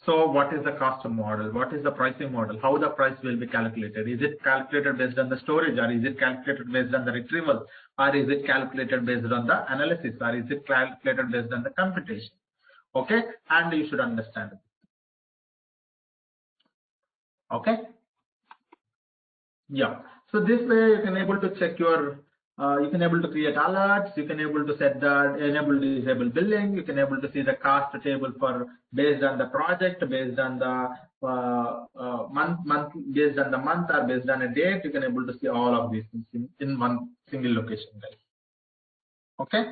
So what is the cost model? What is the pricing model? How the price will be calculated? Is it calculated based on the storage, or is it calculated based on the retrieval, or is it calculated based on the analysis, or is it calculated based on the computation? Okay, and you should understand it. Okay. Yeah. So this way you can able to check your, you can able to create alerts, you can able to set the enable disable billing, you can able to see the cost table for based on the project, based on the month, based on the month, or based on a date. You can able to see all of these things in one single location, guys. Okay.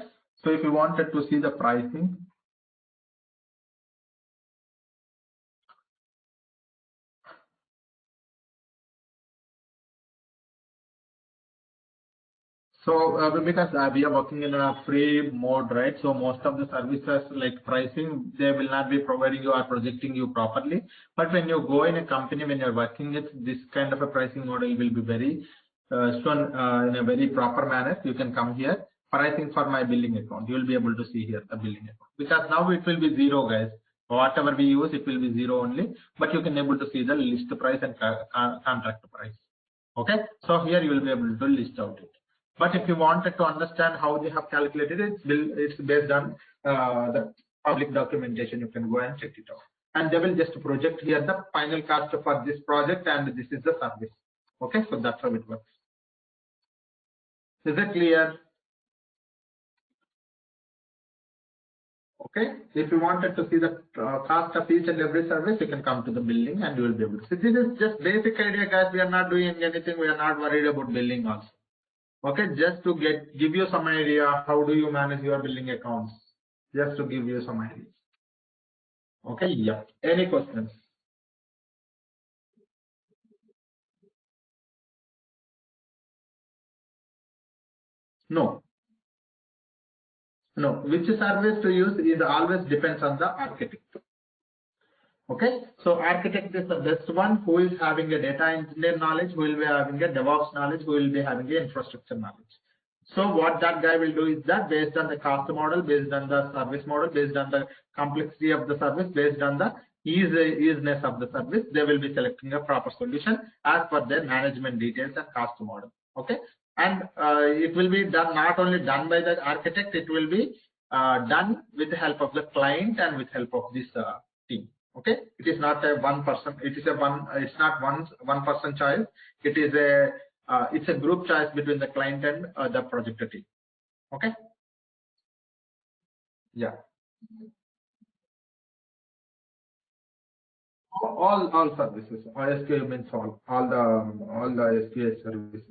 So if you wanted to see the pricing, so because we are working in a free mode, right? So most of the services like pricing, they will not be providing you or projecting you properly. But when you go in a company, when you're working with this kind of a pricing model will be very shown in a very proper manner. You can come here, pricing for my billing account. You will be able to see here the billing account, because now it will be 0, guys. Whatever we use, it will be 0 only. But you can able to see the list price and contract price. Okay, so here you will be able to list out it. But if you wanted to understand how they have calculated it, it's based on the public documentation. You can go and check it out, and they will just project here the final cost for this project, and this is the service. Okay, so that's how it works. Is it clear? Okay, if you wanted to see the cost of each and every service, you can come to the billing and you will be able to see. This is just basic idea, guys. We are not doing anything. We are not worried about billing also. Okay, just to give you some idea, how do you manage your billing accounts? Just to give you some ideas. Okay, yeah. Any questions? No. No. Which service to use is always depends on the architect. Okay, so architect is the best one, who is having a data engineer knowledge, who will be having a DevOps knowledge, who will be having a infrastructure knowledge. So what that guy will do is that based on the cost model, based on the service model, based on the complexity of the service, based on the easiness of the service, they will be selecting a proper solution as per their management details and cost model. Okay, and it will be done, not only done by the architect, it will be done with the help of the client and with help of this team. Okay, it is not a one person, it is a it's not one person choice. It is a it's a group choice between the client and the project team. Okay, yeah, all services. SQL means all the SQL services.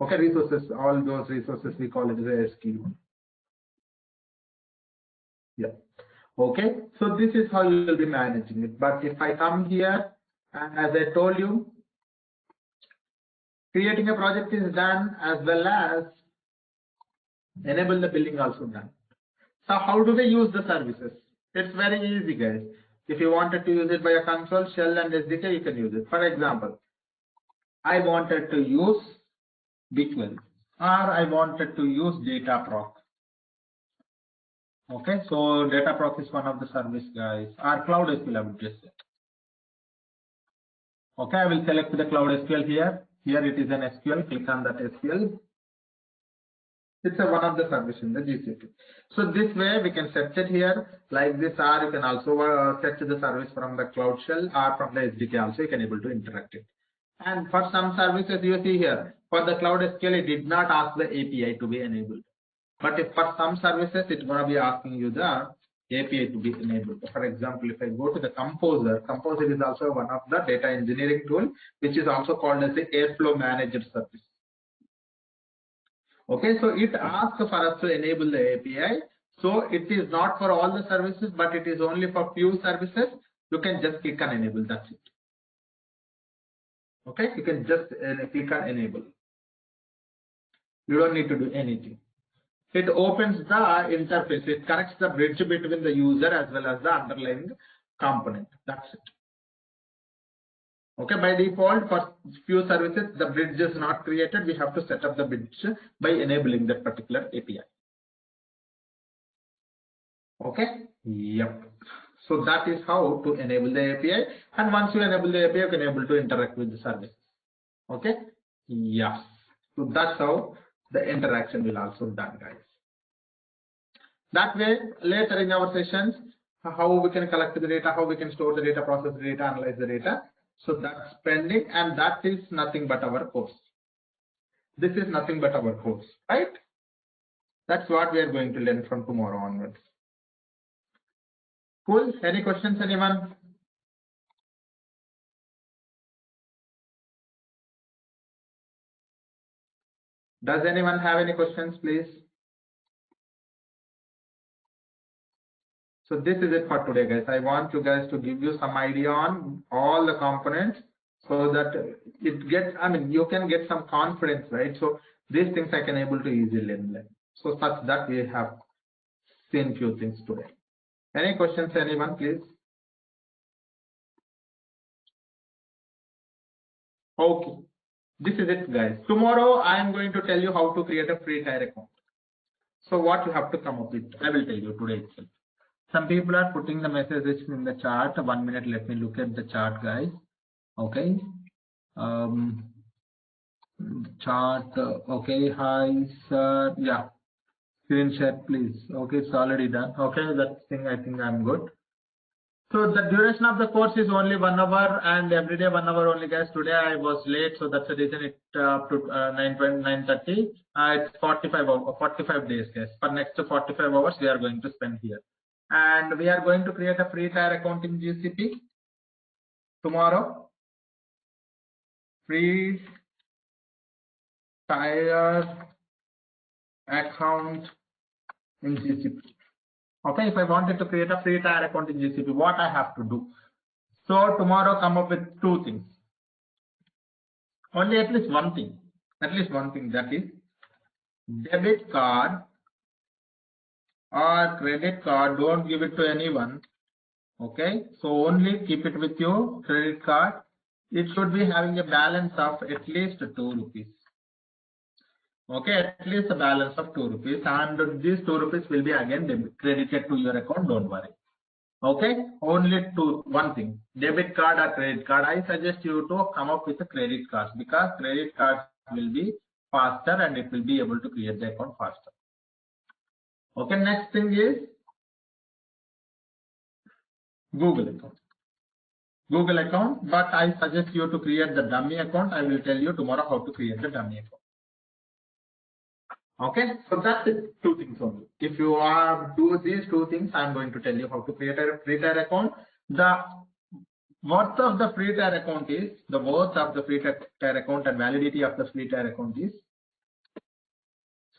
Okay, resources, all those resources we call it as SQL. Yeah. Okay, so this is how you will be managing it. But if I come here, and as I told you, creating a project is done, as well as enable the billing also done. So how do we use the services? It's very easy, guys. If you wanted to use it by a console, shell and SDK, you can use it. For example, I wanted to use BigQuery, or I wanted to use Dataproc. Okay, so Dataproc is one of the service, guys, or Cloud SQL, I would just say. Okay, I will select the Cloud SQL here. Here it is an SQL. Click on that SQL. It's one of the services in the GCP. So this way we can set it here like this, or you can also set the service from the Cloud Shell or from the SDK also. You can able to interact it. And for some services you see here, for the Cloud SQL, it did not ask the API to be enabled. But if for some services, it's going to be asking you the API to be enabled. For example, if I go to the Composer, Composer is also one of the data engineering tool, which is also called as the Airflow Manager service. Okay, so it asks for us to enable the API. So it is not for all the services, but it is only for few services. You can just click on enable. That's it. Okay, you can just click on enable. You don't need to do anything. It opens the interface. It connects the bridge between the user as well as the underlying component. That's it. Okay, by default, for few services, the bridge is not created. We have to set up the bridge by enabling that particular API. Okay, yep. So that is how to enable the API. And once you enable the API, you can able to interact with the services. Okay, yes. So that's how the interaction will also done, guys. That way, later in our sessions, how we can collect the data, how we can store the data, process the data, analyze the data. So that's pending, and that is nothing but our course. This is nothing but our course, right? That's what we are going to learn from tomorrow onwards. Cool. Any questions, anyone? Does anyone have any questions, please? So this is it for today, guys. I want you guys to give you some idea on all the components so that it gets, I mean, you can get some confidence, right? So these things I can able to easily learn. So such that we have seen few things today. Any questions, anyone, please? Okay. This is it, guys. Tomorrow I am going to tell you how to create a free tier account. So what you have to come up with, I will tell you today itself. Some people are putting the messages in the chat. 1 minute, let me look at the chart, guys. Okay. Chart. Okay. Hi, sir. Yeah. Screen share, please. Okay, it's already done. Okay, that thing I think I'm good. So the duration of the course is only 1 hour, and every day 1 hour only, guys. Today I was late, so that's the reason it up to 9:30. It's 45 days, guys. For next 45 hours we are going to spend here. And we are going to create a free tier account in GCP tomorrow. Free tier account in GCP. Okay, if I wanted to create a free tier account in GCP, what I have to do? So tomorrow come up with 2 things. Only at least one thing. At least one thing, that is debit card or credit card. Don't give it to anyone. Okay, so only keep it with your credit card. It should be having a balance of at least 2 rupees. Okay, at least a balance of 2 rupees, and these 2 rupees will be again credited to your account. Don't worry. Okay, only one thing, debit card or credit card. I suggest you to come up with a credit card, because credit cards will be faster and it will be able to create the account faster. Okay, next thing is Google account. Google account, but I suggest you to create the dummy account. I will tell you tomorrow how to create the dummy account. Okay, so that's it. 2 things only. If you are do these 2 things, I'm going to tell you how to create a free tier account. The worth of the free tier account is, the worth of the free tier account and validity of the free tier account is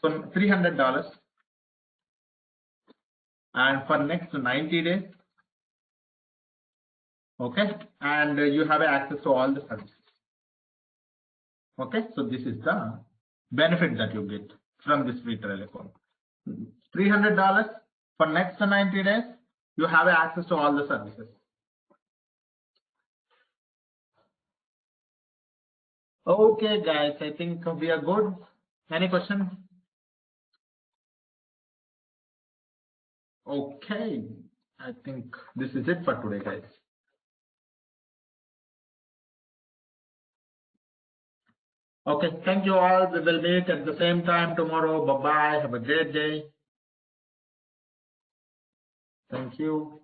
so $300, and for next 90 days. Okay, and you have access to all the services. Okay, so this is the benefit that you get from this free trial account. $300 for next 90 days. You have access to all the services. Okay, guys, I think we are good. Any questions? Okay, I think this is it for today, guys. Okay, thank you all. We will meet at the same time tomorrow. Bye bye. Have a great day. Thank you.